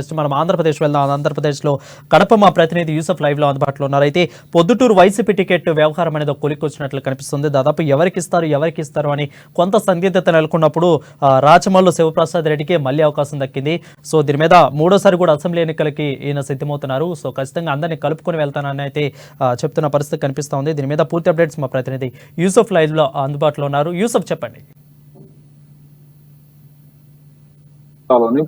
Next మనం ఆంధ్రప్రదేశ్ వెళ్దాం. ఆంధ్రప్రదేశ్లో కడప మా ప్రతినిధి యూసఫ్ లైవ్ లో అందుబాటులో ఉన్నారు. అయితే పొద్దుటూరు వైసీపీ టికెట్ వ్యవహారం అనేది ఒక కొలిక్కొచ్చినట్లు కనిపిస్తుంది. దాదాపు ఎవరికి ఇస్తారు అని కొంత సందిగ్ధత నెలకొన్నప్పుడు రాచమల్లు శివప్రసాద్ రెడ్డికి మళ్ళీ అవకాశం దక్కింది. సో దీని మీద మూడోసారి కూడా అసెంబ్లీ ఎన్నికలకి ఈయన సిద్ధమవుతున్నారు. సో ఖచ్చితంగా అందరినీ కలుపుకొని వెళ్తానని అయితే చెప్తున్న పరిస్థితి కనిపిస్తోంది. దీని మీద పూర్తి అప్డేట్స్ మా ప్రతినిధి యూసఫ్ లైవ్ లో అందుబాటులో ఉన్నారు. యూసఫ్ చెప్పండి.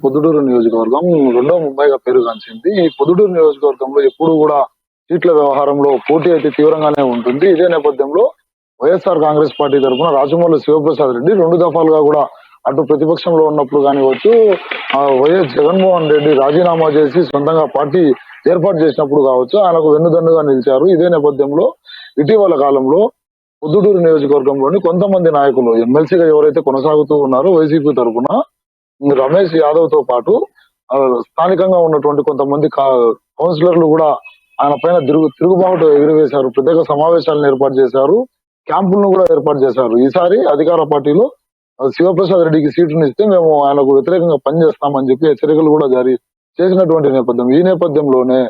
పొద్దుటూరు నియోజకవర్గం రెండో ముంబైగా పేరుగాంచింది. ఈ పొద్దుటూరు నియోజకవర్గంలో ఎప్పుడు కూడా సీట్ల వ్యవహారంలో పోటీ అయితే తీవ్రంగానే ఉంటుంది. ఇదే నేపథ్యంలో వైఎస్ఆర్ కాంగ్రెస్ పార్టీ తరఫున రాజమౌళి శివప్రసాద్ రెడ్డి 2 దఫాలుగా కూడా అటు ప్రతిపక్షంలో ఉన్నప్పుడు కానివచ్చు, వైఎస్ జగన్మోహన్ రెడ్డి రాజీనామా చేసి సొంతంగా పార్టీ ఏర్పాటు చేసినప్పుడు కావచ్చు, ఆయనకు వెన్నుదన్నుగా నిలిచారు. ఇదే నేపథ్యంలో ఇటీవల కాలంలో పొద్దుటూరు నియోజకవర్గంలోని కొంతమంది నాయకులు ఎమ్మెల్సీగా ఎవరైతే కొనసాగుతూ ఉన్నారో వైసీపీ తరఫున రమేష్ యాదవ్ తో పాటు స్థానికంగా ఉన్నటువంటి కొంతమంది కౌన్సిలర్లు కూడా ఆయన పైన తిరుగుబాటు ఎగురవేశారు. ప్రత్యేక సమావేశాలను ఏర్పాటు చేశారు, క్యాంపులను కూడా ఏర్పాటు చేశారు. ఈసారి అధికార పార్టీలో శివప్రసాద్ రెడ్డికి సీటును ఇస్తే మేము ఆయనకు వ్యతిరేకంగా పనిచేస్తామని చెప్పి హెచ్చరికలు కూడా జారీ చేసినటువంటి నేపథ్యం. ఈ నేపథ్యంలోనే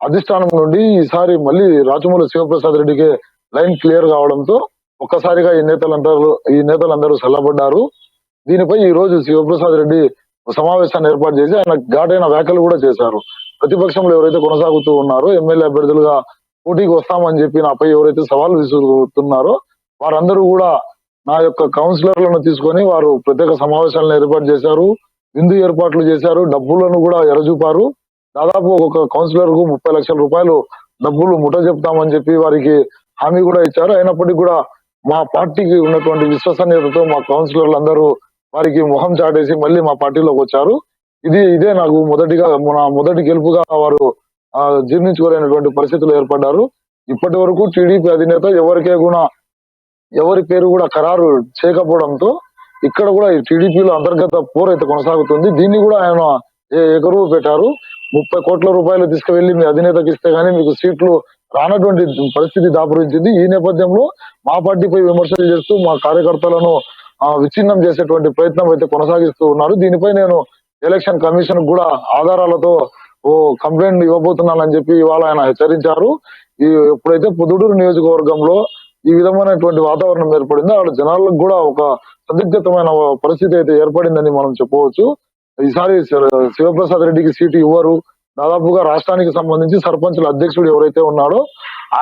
అధిష్టానం నుండి ఈసారి మళ్ళీ రాజమౌళి శివప్రసాద్ రెడ్డికే లైన్ క్లియర్ కావడంతో ఒక్కసారిగా ఈ నేతలందరూ చల్లబడ్డారు. దీనిపై ఈ రోజు శివప్రసాద్ రెడ్డి సమావేశాన్ని ఏర్పాటు చేసి ఆయన ఘాటైన వ్యాఖ్యలు కూడా చేశారు. ప్రతిపక్షంలో ఎవరైతే కొనసాగుతూ ఉన్నారో ఎమ్మెల్యే అభ్యర్థులుగా పోటీకి వస్తామని చెప్పి నాపై ఎవరైతే సవాల్ విసురుతున్నారో వారందరూ కూడా నా యొక్క కౌన్సిలర్లను తీసుకొని వారు ప్రత్యేక సమావేశాలను ఏర్పాటు చేశారు, విందు ఏర్పాట్లు చేశారు, డబ్బులను కూడా ఎరచూపారు. దాదాపు ఒక కౌన్సిలర్ కు 30 లక్షల రూపాయలు డబ్బులు ముఠ చెప్తామని చెప్పి వారికి హామీ కూడా ఇచ్చారు. అయినప్పటికీ కూడా మా పార్టీకి ఉన్నటువంటి విశ్వసనీయతతో మా కౌన్సిలర్లు అందరూ వారికి మొహం చాటేసి మళ్ళీ మా పార్టీలోకి వచ్చారు. ఇదే నాకు మొదటి గెలుపుగా వారు జీర్ణించుకోలేనటువంటి పరిస్థితులు ఏర్పడ్డారు. ఇప్పటి వరకు టీడీపీ అధినేత ఎవరి పేరు కూడా ఖరారు చేయకపోవడంతో ఇక్కడ కూడా ఈ టీడీపీలో అంతర్గత పోరు అయితే కొనసాగుతుంది. దీన్ని కూడా ఆయన ఎగరువు పెట్టారు. 30 కోట్ల రూపాయలు తీసుకువెళ్లి మీ అధినేతకి ఇస్తే గానీ మీకు సీట్లు రానటువంటి పరిస్థితి దాపురించింది. ఈ నేపథ్యంలో మా పార్టీపై విమర్శలు చేస్తూ మా కార్యకర్తలను విచ్ఛిన్నం చేసేటువంటి ప్రయత్నం అయితే కొనసాగిస్తూ ఉన్నారు. దీనిపై నేను ఎలక్షన్ కమిషన్ కూడా ఆధారాలతో కంప్లైంట్ ఇవ్వబోతున్నానని చెప్పి ఇవాళ ఆయన హెచ్చరించారు. ఎప్పుడైతే పొద్దుటూరు నియోజకవర్గంలో ఈ విధమైనటువంటి వాతావరణం ఏర్పడిందో అక్కడ జనాలకు కూడా ఒక సందిగ్ధమైన పరిస్థితి అయితే ఏర్పడిందని మనం చెప్పవచ్చు. ఈసారి శివప్రసాద్ రెడ్డికి సీటు ఇవ్వరు. దాదాపుగా రాష్ట్రానికి సంబంధించి సర్పంచుల అధ్యక్షుడు ఎవరైతే ఉన్నాడో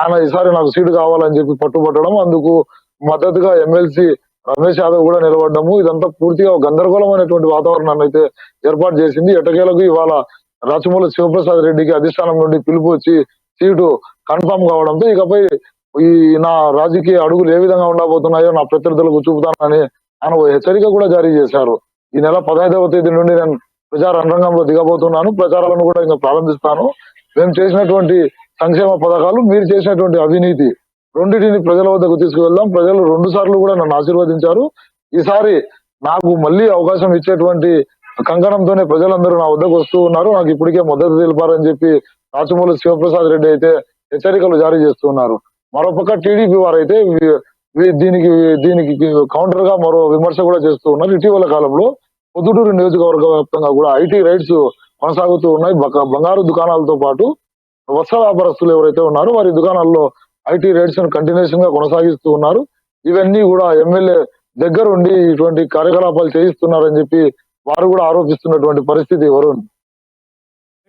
ఆయన ఈసారి నాకు సీటు కావాలని చెప్పి పట్టుబట్టడం, అందుకు మద్దతుగా ఎమ్మెల్సీ రమేష్ యాదవ్ కూడా నిలబడ్డము, ఇదంతా పూర్తిగా గందరగోళమైనటువంటి వాతావరణాన్ని అయితే ఏర్పాటు చేసింది. ఎట్టకేలకు ఇవాళ రాచమౌళి శివప్రసాద్ రెడ్డికి అధిష్టానం నుండి పిలుపు వచ్చి సీటు కన్ఫర్మ్ కావడంతో ఇకపై ఈ నా రాజకీయ అడుగులు ఏ విధంగా ఉండబోతున్నాయో నా ప్రత్యర్థులకు చూపుతానని ఆయన హెచ్చరిక కూడా జారీ చేశారు. ఈ నెల 15వ తేదీ నుండి నేను ప్రచార రంగంలో దిగబోతున్నాను, ప్రచారాలను కూడా ఇంకా ప్రారంభిస్తాను. మేము చేసినటువంటి సంక్షేమ పథకాలు, మీరు చేసినటువంటి అవినీతి రెండింటిని ప్రజల వద్దకు తీసుకువెళ్దాం. ప్రజలు 2 సార్లు కూడా నన్ను ఆశీర్వదించారు. ఈసారి నాకు మళ్ళీ అవకాశం ఇచ్చేటువంటి కంకణంతోనే ప్రజలందరూ నా వద్దకు వస్తూ ఉన్నారు. నాకు ఇప్పటికే మద్దతు తెలిపారని చెప్పి రాచమౌళి శివప్రసాద్ రెడ్డి అయితే హెచ్చరికలు జారీ చేస్తున్నారు. మరోపక్క టీడీపీ వారైతే దీనికి కౌంటర్ గా మరో విమర్శ కూడా చేస్తూ ఉన్నారు. ఇటీవల కాలంలో పొద్దుటూరు నియోజకవర్గ వ్యాప్తంగా కూడా ఐటీ రైడ్స్ కొనసాగుతూ ఉన్నాయి. బంగారు దుకాణాలతో పాటు వస్త్ర వ్యాపారస్తులు ఎవరైతే ఉన్నారో వారి దుకాణాల్లో ఐటీ రైడ్స్ కంటిన్యూషన్ గా కొనసాగిస్తూ ఉన్నారు. ఇవన్నీ కూడా ఎమ్మెల్యే దగ్గరుండి ఇటువంటి కార్యకలాపాలు చేయిస్తున్నారని చెప్పి వారు కూడా ఆరోపిస్తున్నటువంటి పరిస్థితి వరుణ్.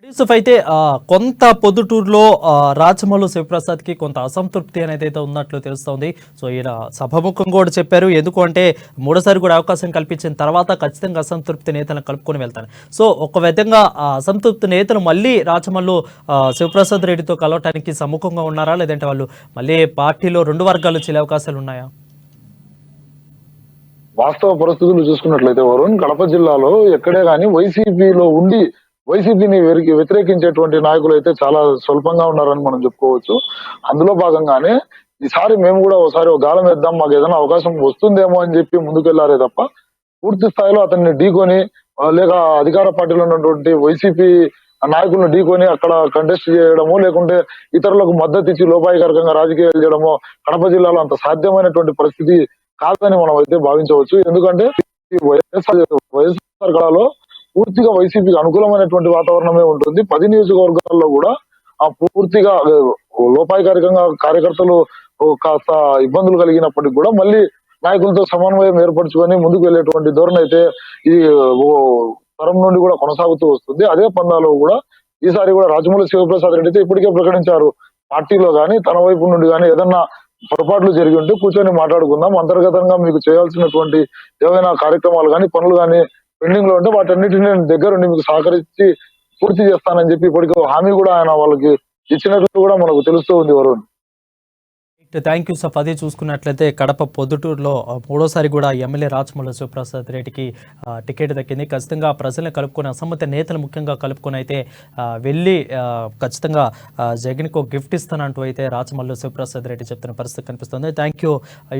యూసఫ్, అయితే కొంత పొద్దుటూరులో రాచమల్లు శివప్రసాద్ కి కొంత అసంతృప్తి అనేది అయితే ఉన్నట్లు తెలుస్తోంది. సో ఈయన సభాముఖం కూడా చెప్పారు, ఎందుకు అంటే మూడోసారి కూడా అవకాశం కల్పించిన తర్వాత ఖచ్చితంగా అసంతృప్తి నేతలను కలుపుకొని వెళ్తాను. సో ఒక విధంగా అసంతృప్తి నేతలు మళ్ళీ రాచమల్లు శివప్రసాద్ రెడ్డితో కలవటానికి సముఖంగా ఉన్నారా, లేదంటే వాళ్ళు మళ్ళీ పార్టీలో 2 వర్గాలు చెల్లే అవకాశాలు ఉన్నాయా? వాస్తవ పరిస్థితులు చూసుకున్నట్లయితే వరుణ్, కడప జిల్లాలో ఎక్కడే కానీ వైసీపీలో ఉండి వైసీపీని వ్యతిరేకించేటువంటి నాయకులు అయితే చాలా స్వల్పంగా ఉన్నారని మనం చెప్పుకోవచ్చు. అందులో భాగంగానే ఈసారి మేము కూడా ఒకసారి గాలం వేద్దాం, మాకు ఏదైనా అవకాశం వస్తుందేమో అని చెప్పి ముందుకెళ్లారే తప్ప పూర్తి స్థాయిలో అతన్ని ఢీకొని లేక అధికార పార్టీలో ఉన్నటువంటి వైసీపీ నాయకులను ఢీకొని అక్కడ కంటెస్ట్ చేయడము, లేకుంటే ఇతరులకు మద్దతు ఇచ్చి లోపాయికరంగా రాజకీయాలు చేయడము కడప జిల్లాలో అంత సాధ్యమైనటువంటి పరిస్థితి కాదని మనం అయితే భావించవచ్చు. ఎందుకంటే వైఎస్ఆర్ కళలో పూర్తిగా వైసీపీకి అనుకూలమైనటువంటి వాతావరణమే ఉంటుంది. 10 నియోజకవర్గాల్లో కూడా ఆ పూర్తిగా లోపాయకారికంగా కార్యకర్తలు కాస్త ఇబ్బందులు కలిగినప్పటికీ కూడా మళ్ళీ నాయకులతో సమన్వయం ఏర్పరచుకొని ముందుకు వెళ్ళేటువంటి ధోరణి అయితే ఈ ఓ తరం నుండి కూడా కొనసాగుతూ వస్తుంది. అదే పందాలో కూడా ఈసారి కూడా రాజమౌళి శివప్రసాద్ రెడ్డి అయితే ఇప్పటికే ప్రకటించారు. పార్టీలో గాని తన వైపు నుండి గాని ఏదన్నా పొరపాట్లు జరిగి ఉంటే కూర్చొని మాట్లాడుకుందాం. అంతర్గతంగా మీకు చేయాల్సినటువంటి ఏవైనా కార్యక్రమాలు గాని పనులు గాని పెండింగ్ లో ఉంటే వాటన్నిటిని నేను దగ్గరుండి మీకు సహకరించి పూర్తి చేస్తానని చెప్పి ఇప్పటికే హామీ కూడా ఆయన వాళ్ళకి ఇచ్చినట్లు కూడా మనకు తెలుస్తూ ఉంది వరుణ్. Thank you సఫ్. అది చూసుకున్నట్లయితే కడప పొద్దుటూరులో మూడోసారి కూడా ఎమ్మెల్యే రాచమల్లు శివప్రసాద్ రెడ్డికి టికెట్ దక్కింది. ఖచ్చితంగా ప్రజలను కలుపుకొని అసమ్మతి నేతలు ముఖ్యంగా కలుపుకొని అయితే వెళ్ళి ఖచ్చితంగా జగన్కు గిఫ్ట్ ఇస్తానంటూ అయితే రాచమల్లు శివప్రసాద్ రెడ్డి చెప్తున్న పరిస్థితి కనిపిస్తుంది. Thank you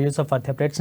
Yusuf for the updates.